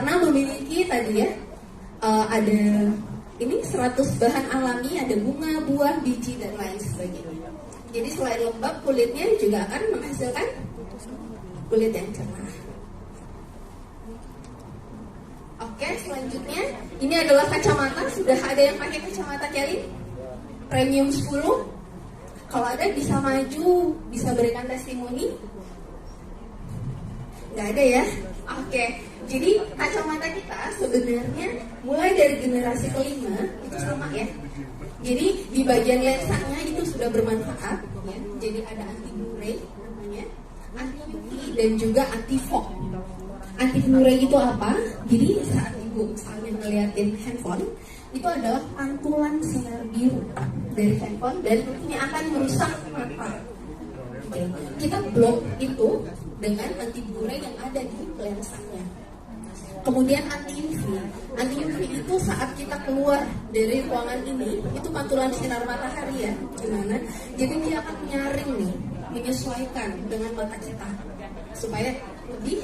karena memiliki tadi ya ada ini 100 bahan alami, ada bunga, buah, biji dan lain sebagainya. Jadi selain lembab, kulitnya juga akan menghasilkan kulit yang cerah. Oke, selanjutnya ini adalah kacamata. Sudah ada yang pakai kacamata Kelly Premium 10? Kalau ada bisa maju, bisa berikan testimoni. Nggak ada ya? Oke, jadi kacamata kita sebenarnya mulai dari generasi kelima itu sama ya. Jadi di bagian lensanya itu sudah bermanfaat ya. Jadi ada anti blue ray namanya, anti UV dan juga anti fog. Anti blue ray itu apa? Jadi saat ibu misalnya ngeliatin handphone, itu adalah pantulan sinar biru dari handphone dan ini akan merusak mata. Oke. Kita blok itu dengan anti blue ray yang ada di lensanya. Kemudian anti UV. Anti UV itu saat kita keluar dari ruangan ini, itu pantulan sinar matahari ya, gimana? Jadi dia akan menyaring nih, menyesuaikan dengan mata kita supaya lebih.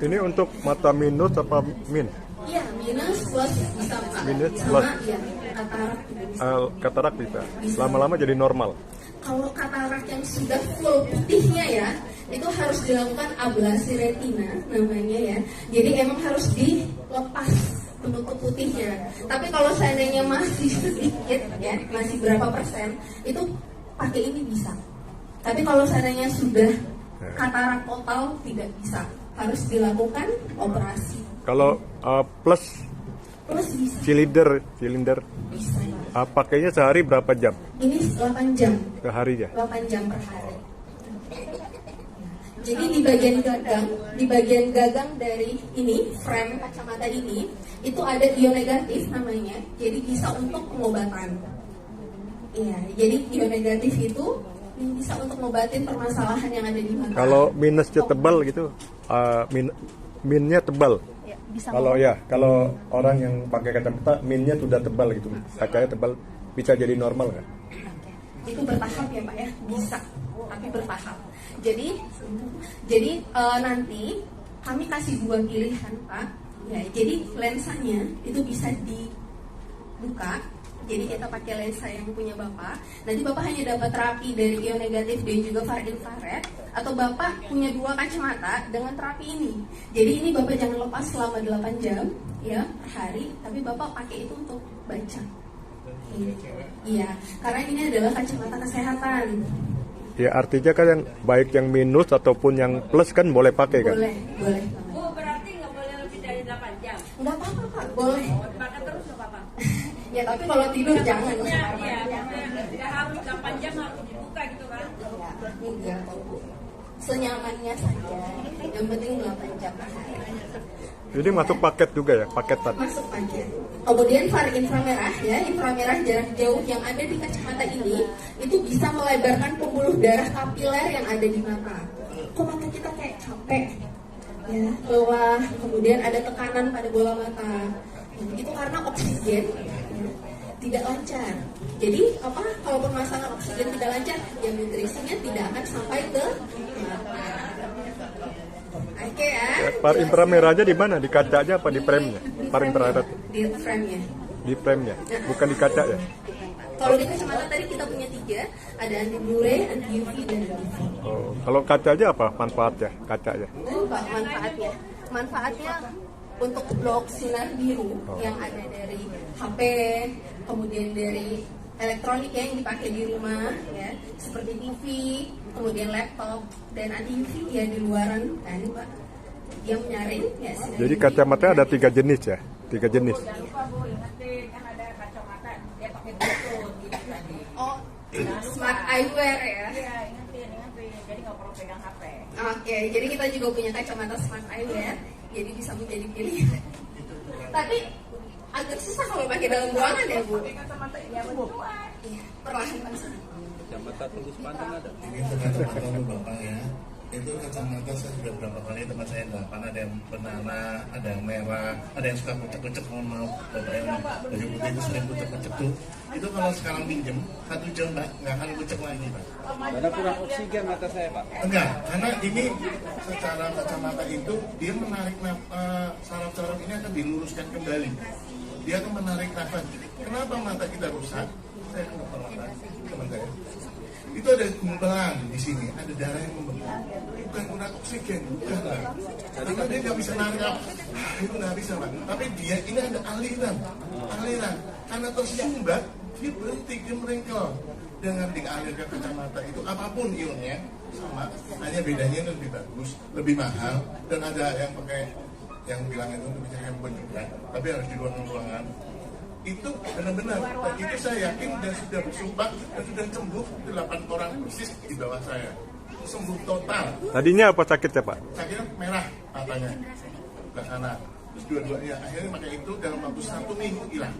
Ini untuk mata minus apa min? Iya, minus plus bisa minus sama plus. ya, katarak juga bisa. Katarak bisa. Lama-lama jadi normal. Kalau katarak yang sudah full putihnya ya, itu harus dilakukan ablasi retina namanya ya. Jadi emang harus dilepas penutup putihnya. Tapi kalau seandainya masih sedikit ya, masih berapa persen, itu pakai ini bisa. Tapi kalau seandainya sudah katarak total tidak bisa, harus dilakukan operasi. Kalau plus Bisa. silinder Bisa. pakainya sehari berapa jam? Ini 8 jam. Sehari ya? 8 jam per hari. Jadi di bagian gagang dari ini, frame kacamata ini, itu ada ion negatif namanya. Jadi bisa untuk pengobatan. Iya, jadi ion negatif itu bisa untuk ngobatin permasalahan yang ada di mata. Kalau minusnya tebal gitu, minnya tebal. Kalau orang yang pakai kacamata minnya sudah tebal gitu, kacanya tebal, bisa jadi normal kan? Itu bertahap ya Pak ya, bisa, tapi bertahap. Jadi nanti kami kasih 2 pilihan Pak. Ya, jadi lensanya itu bisa dibuka. Jadi kita pakai lensa yang punya Bapak. Nanti Bapak hanya dapat terapi dari ion negatif dan juga far infrared. Atau Bapak punya 2 kacamata dengan terapi ini. Jadi ini Bapak jangan lepas selama 8 jam ya per hari. Tapi Bapak pakai itu untuk baca. Iya, karena ini adalah kacamata kesehatan. Ya artinya kan yang baik yang minus ataupun yang plus kan boleh pakai kan? Boleh. Oh berarti nggak boleh lebih dari 8 jam? Nggak apa-apa Pak, boleh. Pakai terus nggak apa-apa? Ya tapi kalau tidur jangan. Iya, nggak harus 8 jam harus dibuka gitu kan? Enggak, senyamannya saja. Yang penting 8 jam per hari. Jadi masuk paket juga ya, paketan. Masuk paket. Kemudian far inframerah ya, inframerah jarak jauh yang ada di kacamata ini itu bisa melebarkan pembuluh darah kapiler yang ada di mata. Kok mata kita kayak capek, ya, lelah, kemudian ada tekanan pada bola mata. Itu karena oksigen tidak lancar. Jadi kalau permasalahan oksigen tidak lancar, ya nutrisinya tidak akan sampai ke mata. Oke ya. Far inframerahnya di mana? Di kacanya apa di frame-nya? Far infrared Di frame-nya. di frame-nya, bukan di kaca ya? Kalau di kacamata tadi kita punya 3, ada anti blue ray, anti UV dan anti fog. Oh, kalau kaca aja apa manfaatnya? Kacanya? Pak, manfaatnya untuk blok sinar biru yang ada dari HP, kemudian dari elektronik ya, yang dipakai di rumah ya, seperti TV, kemudian laptop dan anti UV ya di luaran kan Pak. Dia menyaring ya. Jadi kacamata ada 3 jenis ya? 3 jenis. Jangan lupa Bu, ingetin kan ada kacamata dia pakai Bluetooth gitu tadi. Oh, smart eyewear ya. Iya, ingetin. Jadi nggak perlu pegang HP. Oke, jadi kita juga punya kacamata smart eyewear, jadi bisa menjadi pilihan. Tapi agak susah kalau pakai dalam ruangan ya Bu. Kacamata ini Bu. Iya, perlahan Pak. Kacamata tembus pandang ada. Ini tergantung Bapak ya. Itu kacamata saya sudah berapa kali teman saya 8, ada yang banana, ada yang merah, ada yang suka kucek-kucek, mohon maaf bapak yang baju putih itu sering kucek-kucek tuh. Itu kalau sekarang pinjem 1 jam Pak, nggak akan kucek lagi Pak. Karena kurang oksigen mata saya Pak. Enggak, karena ini secara kacamata itu dia menarik saraf-saraf ini akan diluruskan kembali. Dia akan menarik nafas. Kenapa mata kita rusak? Saya kan dokter mata, teman saya. Itu ada gumpalan di sini, ada darah yang membengkak. Bukan kurang oksigen, bukan Pak. Karena dia nggak bisa narik apa, itu nggak bisa Pak. Tapi dia ini ada aliran. Karena tersumbat, dia berhenti, dia merengkel. Dengan dialir ke kacamata itu apapun ilmunya sama, hanya bedanya itu lebih bagus, lebih mahal, dan ada yang pakai yang bilang itu bisa handphone juga, tapi harus di luar ruangan. Itu benar-benar, dan itu saya yakin dan sudah bersumpah dan sudah sembuh 8 orang persis di bawah saya, sembuh total. Tadinya apa sakitnya Pak? Sakitnya merah matanya ke sana, terus dua-duanya akhirnya pakai itu dalam waktu 1 minggu hilang.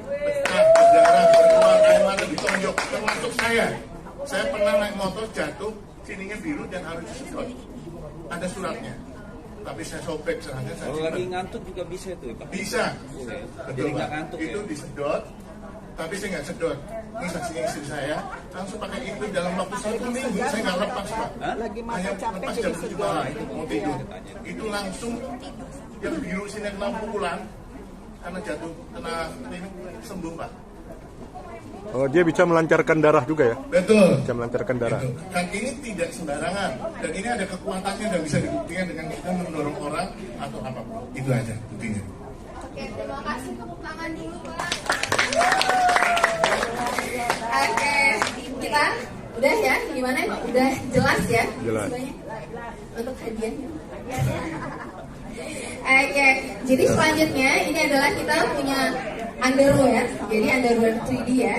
Pecah, berdarah, berkeluar air mata, ditonjok, termasuk saya. Saya pernah naik motor jatuh, sininya biru dan harus disedot. Ada suratnya. Tapi saya sobek sengaja. Kalau lagi ngantuk juga bisa itu Pak? Bisa. Boleh. Betul Jadi nggak Pak. ngantuk Itu ya? disedot, tapi saya nggak sedot. Ini saksinya istri saya, langsung pakai itu dalam waktu 1 minggu, saya nggak lepas Pak. Lagi masa Hanya capek lepas jadi jam 7 sedot. malam, itu mau tidur. Itu langsung yang biru sini kena pukulan, karena jatuh kena ini sembuh Pak. Oh, dia bisa melancarkan darah juga ya? Betul. Bisa melancarkan darah. Gitu. Dan ini tidak sembarangan. Dan ini ada kekuatannya dan bisa dibuktikan dengan kita mendorong orang atau apapun. Itu aja buktinya. Oke, terima kasih, tepuk tangan dulu Pak. Oke, kita udah ya, gimana Pak? Udah jelas ya? Jelas. Semuanya? Untuk hadiahnya. Oke, jadi selanjutnya ini adalah kita punya underwear, jadi underwear 3D ya.